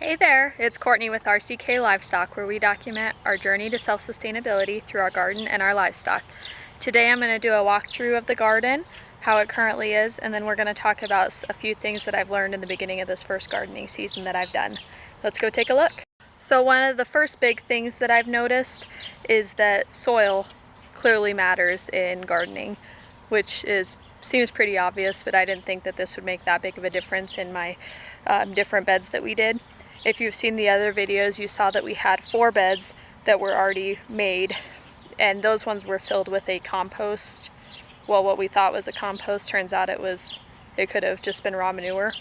Hey there, it's Courtney with RCK Livestock, where we document our journey to self-sustainability through our garden and our livestock. Today I'm going to do a walkthrough of the garden, how it currently is, and then we're going to talk about a few things that I've learned in the beginning of this first gardening season that I've done. Let's go take a look. So one of the first big things that I've noticed is that soil clearly matters in gardening, which seems pretty obvious, but I didn't think that this would make that big of a difference in my different beds that we did. If you've seen the other videos, you saw that we had 4 beds that were already made, and those ones were filled with a compost. Well, what we thought was a compost, turns out it could have just been raw manure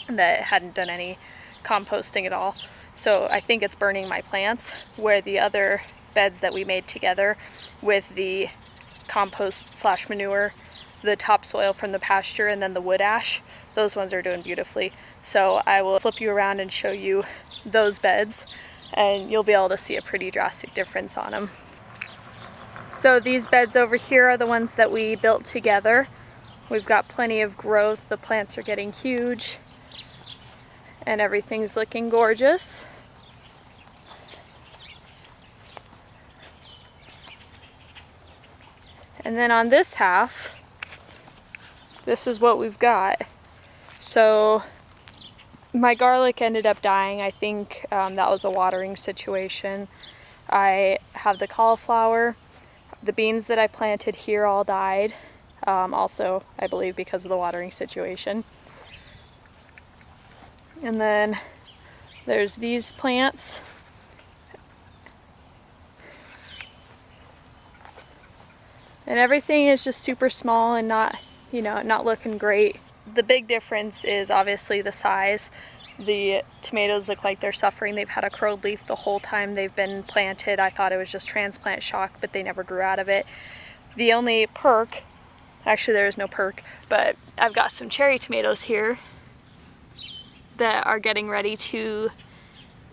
that hadn't done any composting at all. So I think it's burning my plants, where the other beds that we made together with the compost / manure, the topsoil from the pasture, and then the wood ash, those ones are doing beautifully. So I will flip you around and show you those beds, and you'll be able to see a pretty drastic difference on them. So these beds over here are the ones that we built together. We've got plenty of growth, the plants are getting huge, and everything's looking gorgeous. And then on this half, this is what we've got. So my garlic ended up dying. I think that was a watering situation. I have the cauliflower. The beans that I planted here all died. Also, I believe because of the watering situation. And then there's these plants. And everything is just super small and not looking great. The big difference is obviously the size. The tomatoes look like they're suffering. They've had a curled leaf the whole time they've been planted. I thought it was just transplant shock, but they never grew out of it. The only perk, actually there is no perk, but I've got some cherry tomatoes here that are getting ready to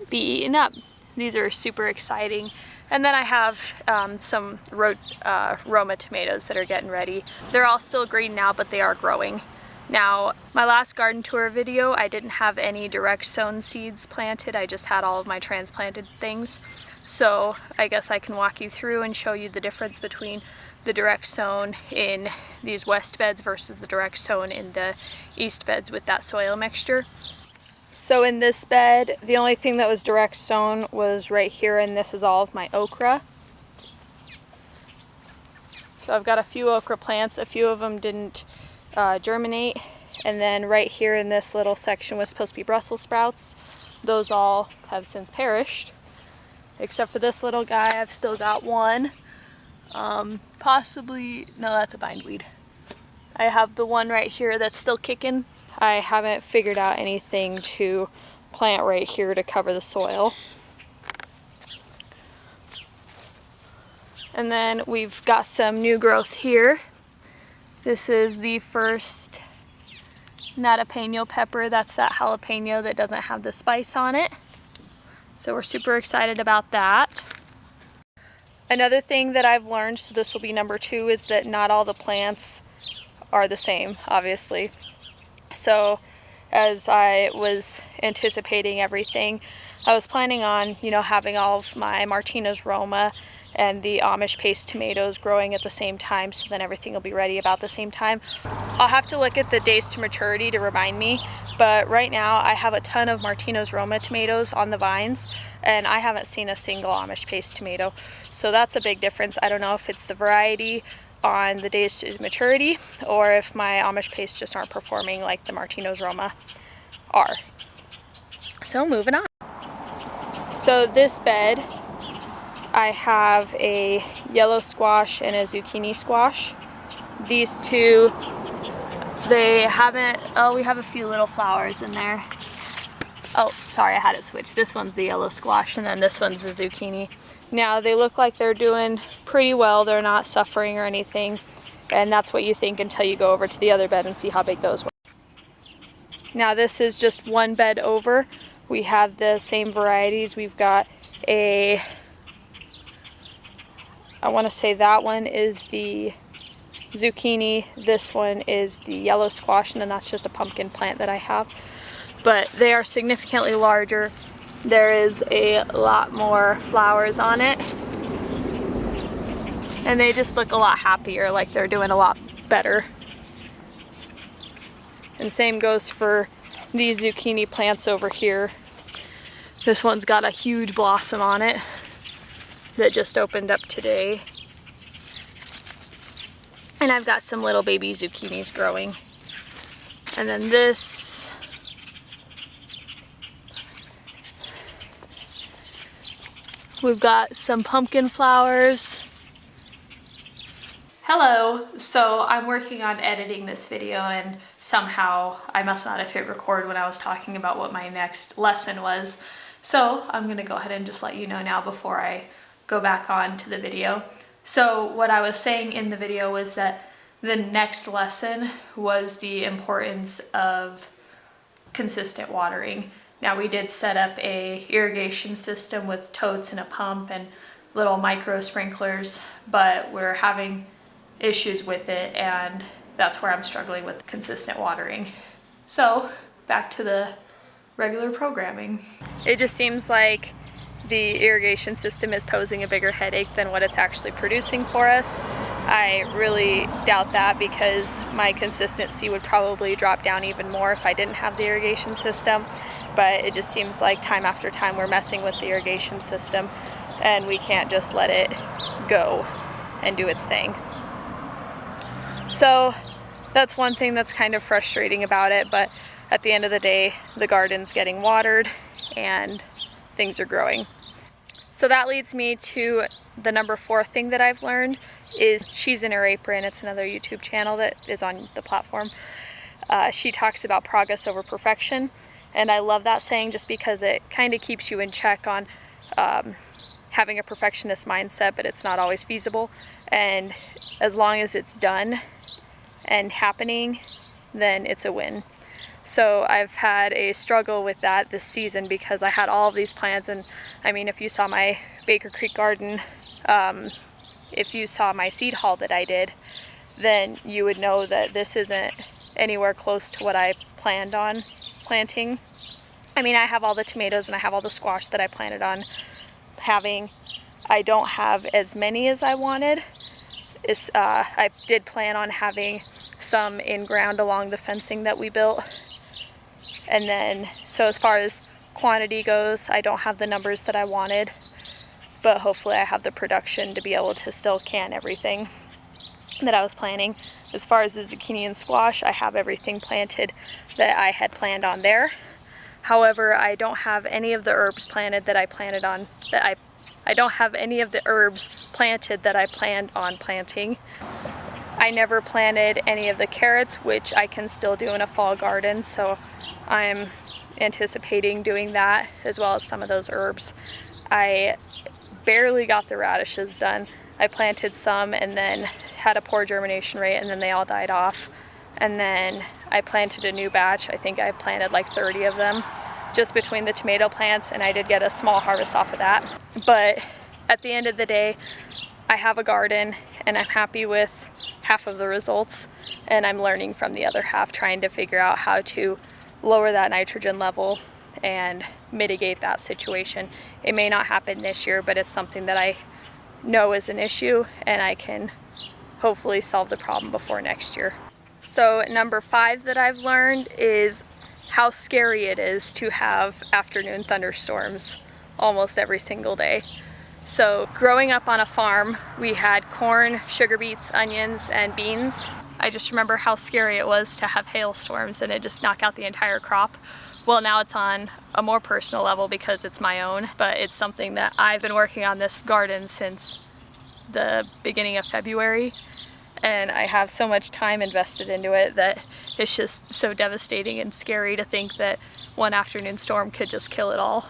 be eaten up. These are super exciting. And then I have some Roma tomatoes that are getting ready. They're all still green now, but they are growing. Now, my last garden tour video, I didn't have any direct sown seeds planted. I just had all of my transplanted things. So I guess I can walk you through and show you the difference between the direct sown in these west beds versus the direct sown in the east beds with that soil mixture. So in this bed, the only thing that was direct sown was right here, and this is all of my okra. So I've got a few okra plants. A few of them didn't germinate, and then right here in this little section was supposed to be Brussels sprouts. Those all have since perished, except for this little guy. I've still got one. Possibly, no, that's a bindweed. I have the one right here that's still kicking. I haven't figured out anything to plant right here to cover the soil. And then we've got some new growth here. This is the first jalapeno pepper. That's that jalapeno that doesn't have the spice on it. So we're super excited about that. Another thing that I've learned, so this will be number 2, is that not all the plants are the same, obviously. So as I was anticipating everything, I was planning on, having all of my Martinez Roma and the Amish paste tomatoes growing at the same time, so then everything will be ready about the same time. I'll have to look at the days to maturity to remind me, but right now I have a ton of Martinez Roma tomatoes on the vines, and I haven't seen a single Amish paste tomato. So that's a big difference. I don't know if it's the variety on the days to maturity, or if my Amish paste just aren't performing like the Martinez Roma are. So moving on. So this bed, I have a yellow squash and a zucchini squash. These two, we have a few little flowers in there. Oh, sorry, I had it switched. This one's the yellow squash, and then this one's the zucchini. Now, they look like they're doing pretty well. They're not suffering or anything, and that's what you think until you go over to the other bed and see how big those were. Now, this is just one bed over. We have the same varieties. We've got I want to say that one is the zucchini, this one is the yellow squash, and then that's just a pumpkin plant that I have. but they are significantly larger. There is a lot more flowers on it, and they just look a lot happier, like they're doing a lot better. And same goes for these zucchini plants over here. This one's got a huge blossom on it that just opened up today. And I've got some little baby zucchinis growing. And then this, we've got some pumpkin flowers. Hello, so I'm working on editing this video, and somehow I must not have hit record when I was talking about what my next lesson was. So I'm gonna go ahead and just let you know now before I go back on to the video. So what I was saying in the video was that the next lesson was the importance of consistent watering. Now, we did set up a irrigation system with totes and a pump and little micro sprinklers, but we're having issues with it, and that's where I'm struggling with consistent watering. So back to the regular programming. It just seems like the irrigation system is posing a bigger headache than what it's actually producing for us. I really doubt that, because my consistency would probably drop down even more if I didn't have the irrigation system. But it just seems like time after time we're messing with the irrigation system, and we can't just let it go and do its thing. So that's one thing that's kind of frustrating about it, but at the end of the day, the garden's getting watered and things are growing. So that leads me to the number 4 thing that I've learned is She's in Her Apron. It's another YouTube channel that is on the platform. She talks about progress over perfection, and I love that saying just because it kind of keeps you in check on having a perfectionist mindset, but it's not always feasible. And as long as it's done and happening, then it's a win. So I've had a struggle with that this season because I had all of these plans, and I mean, if you saw my Baker Creek garden, if you saw my seed haul that I did, then you would know that this isn't anywhere close to what I planned on planting. I mean, I have all the tomatoes and I have all the squash that I planted on having. I don't have as many as I wanted. I did plan on having some in ground along the fencing that we built. And then, so as far as quantity goes, I don't have the numbers that I wanted, but hopefully I have the production to be able to still can everything that I was planning. As far as the zucchini and squash, I have everything planted that I had planned on there. However, I don't have any of the herbs planted that I planted on, I don't have any of the herbs planted that I planned on planting. I never planted any of the carrots, which I can still do in a fall garden, so I'm anticipating doing that, as well as some of those herbs. I barely got the radishes done. I planted some and then had a poor germination rate, and then they all died off. And then I planted a new batch. I think I planted like 30 of them just between the tomato plants, and I did get a small harvest off of that. But at the end of the day, I have a garden and I'm happy with half of the results, and I'm learning from the other half, trying to figure out how to lower that nitrogen level and mitigate that situation. It may not happen this year, but it's something that I know is an issue, and I can hopefully solve the problem before next year. So number 5 that I've learned is how scary it is to have afternoon thunderstorms almost every single day. So growing up on a farm, we had corn, sugar beets, onions, and beans. I just remember how scary it was to have hailstorms and it just knock out the entire crop. Well, now it's on a more personal level because it's my own, but it's something that I've been working on this garden since the beginning of February, and I have so much time invested into it that it's just so devastating and scary to think that one afternoon storm could just kill it all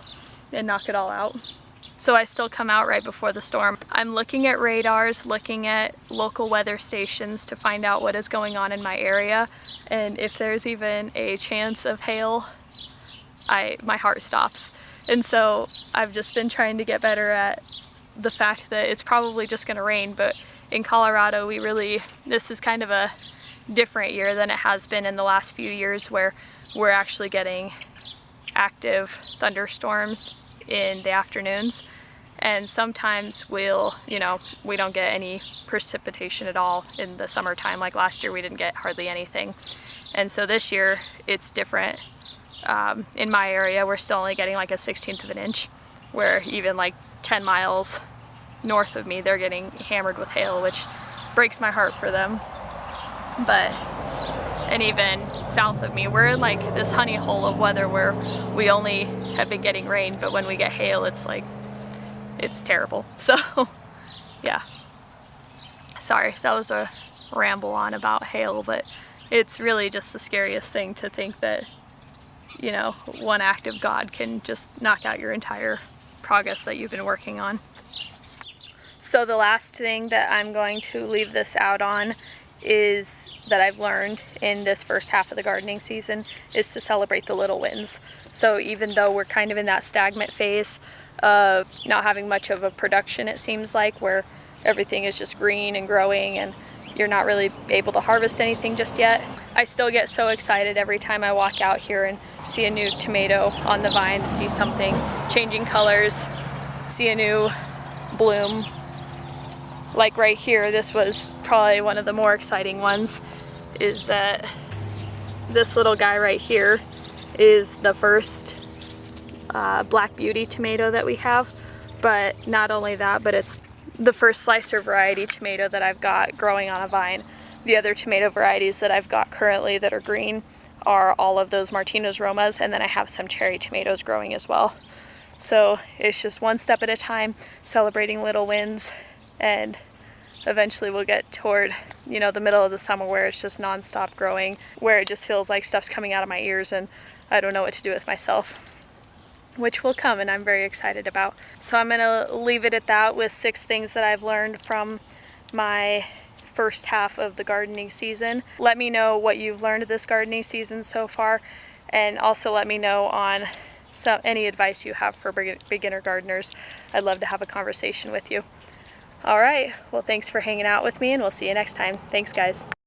and knock it all out. So I still come out right before the storm. I'm looking at radars, looking at local weather stations to find out what is going on in my area, and if there's even a chance of hail, my heart stops. And so I've just been trying to get better at the fact that it's probably just going to rain, but in Colorado this is kind of a different year than it has been in the last few years, where we're actually getting active thunderstorms in the afternoons. And sometimes we don't get any precipitation at all in the summertime. Like last year we didn't get hardly anything. And so this year it's different. In my area we're still only getting like a 1/16 of an inch, where even like 10 miles north of me they're getting hammered with hail, which breaks my heart for them. And even south of me, we're in like this honey hole of weather where we only have been getting rain, but when we get hail it's like, it's terrible. So yeah, sorry, that was a ramble on about hail, but it's really just the scariest thing to think that, you know, one act of God can just knock out your entire progress that you've been working on. So the last thing that I'm going to leave this out on is that I've learned in this first half of the gardening season is to celebrate the little wins. So even though we're kind of in that stagnant phase of not having much of a production, it seems like, where everything is just green and growing and you're not really able to harvest anything just yet, I still get so excited every time I walk out here and see a new tomato on the vine, see something changing colors, see a new bloom. Like right here, this was probably one of the more exciting ones, is that this little guy right here is the first Black Beauty tomato that we have. But not only that, but it's the first slicer variety tomato that I've got growing on a vine. The other tomato varieties that I've got currently that are green are all of those Martinez Romas, and then I have some cherry tomatoes growing as well. So it's just one step at a time, celebrating little wins, and eventually we'll get toward, you know, the middle of the summer where it's just non-stop growing, where it just feels like stuff's coming out of my ears and I don't know what to do with myself, which will come and I'm very excited about. So I'm gonna leave it at that with 6 things that I've learned from my first half of the gardening season. Let me know what you've learned this gardening season so far, and also let me know on any advice you have for beginner gardeners. I'd love to have a conversation with you. All right, well, thanks for hanging out with me, and we'll see you next time. Thanks, guys.